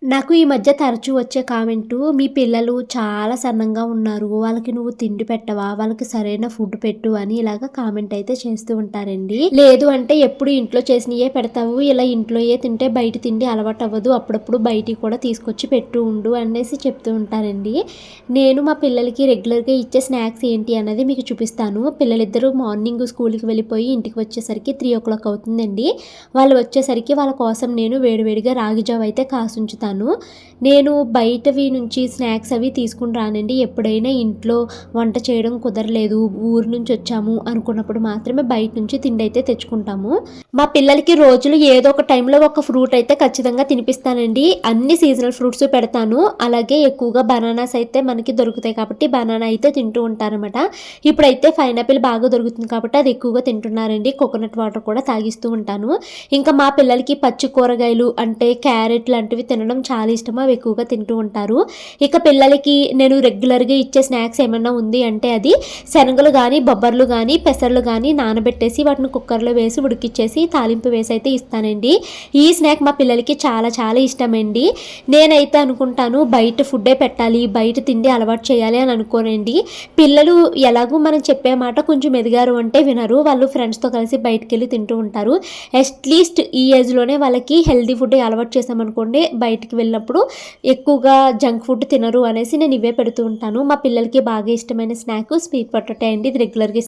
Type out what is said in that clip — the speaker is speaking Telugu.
నాకు ఈ మధ్య తరచూ వచ్చే కామెంటు, "మీ పిల్లలు చాలా సన్నంగా ఉన్నారు. వాళ్ళకి నువ్వు తిండి పెట్టవా? వాళ్ళకి సరైన ఫుడ్ పెట్టు" అని ఇలాగ కామెంట్ అయితే చేస్తూ ఉంటారండి. లేదు అంటే ఎప్పుడు ఇంట్లో చేసినయే పెడతావు. ఇలా ఇంట్లోయే తింటే బయట తిండి అలవాటు అవ్వదు. అప్పుడప్పుడు బయటికి కూడా తీసుకొచ్చి పెట్టు ఉండు అనేసి చెప్తూ ఉంటారండి. నేను మా పిల్లలకి రెగ్యులర్‌గా ఇచ్చే స్నాక్స్ ఏంటి అన్నది మీకు చూపిస్తాను. పిల్లలిద్దరూ మార్నింగ్ స్కూల్‌కి వెళ్ళిపోయి ఇంటికి వచ్చేసరికి 3:00 అవుతుందండి. వాళ్ళు వచ్చేసరికి వాళ్ళ కోసం నేను వేడివేడిగా రాగి జావ అయితే కాసుంచుతాను. నేను బయటవి నుంచి స్నాక్స్ అవి తీసుకుని రానండి. ఎప్పుడైనా ఇంట్లో వంట చేయడం కుదరలేదు, ఊరు నుంచి వచ్చాము అనుకున్నప్పుడు మాత్రమే బయట నుంచి తిండి అయితే తెచ్చుకుంటాము. మా పిల్లలకి రోజులు ఏదో ఒక టైంలో ఒక ఫ్రూట్ అయితే ఖచ్చితంగా తినిపిస్తానండి. అన్ని సీజనల్ ఫ్రూట్స్ పెడతాను. అలాగే ఎక్కువగా బనానాస్ అయితే మనకి దొరుకుతాయి కాబట్టి బనానా అయితే తింటూ ఉంటారనమాట. ఇప్పుడైతే పైనాపిల్ బాగా దొరుకుతుంది కాబట్టి అది ఎక్కువగా తింటున్నారండి. కోకోనట్ వాటర్ కూడా తాగిస్తూ ఉంటాను. ఇంకా మా పిల్లలకి పచ్చి కూరగాయలు అంటే క్యారెట్ లాంటివి తినడం చాలా ఇష్టం. అవి ఎక్కువగా తింటూ ఉంటారు. ఇక పిల్లలకి నేను రెగ్యులర్‌గా ఇచ్చే స్నాక్స్ ఏమన్నా ఉంది అంటే అది శనగలు గానీ, బొబ్బర్లు గానీ, పెసర్లు గానీ నానబెట్టేసి వాటిని కుక్కర్‌లో వేసి ఉడికిచ్చేసి తాలింపు వేసి అయితే ఇస్తానండి. ఈ స్నాక్ మా పిల్లలకి చాలా చాలా ఇష్టమండి. నేనైతే అనుకుంటాను బయట ఫుడ్డే పెట్టాలి, బయట తిండి అలవాటు చేయాలి అని అనుకోనండి. పిల్లలు ఎలాగో మనం చెప్పే మాట కొంచెం ఎదిగారు అంటే వినరు. వాళ్ళు ఫ్రెండ్స్‌తో కలిసి బయటికెళ్ళి తింటూ ఉంటారు. అట్‌లీస్ట్ ఈ ఏజ్‌లోనే వాళ్ళకి హెల్తీ ఫుడ్ అలవాటు చేశామనుకోండి, బయటికి వెళ్ళినప్పుడు ఎక్కువగా జంక్ ఫుడ్ తినరు అనేసి నేను ఇవే పెడుతూ ఉంటాను. మా పిల్లలకి బాగా ఇష్టమైన స్నాక్ స్వీట్ పొటాటో అండి. ఇది రెగ్యులర్‌గా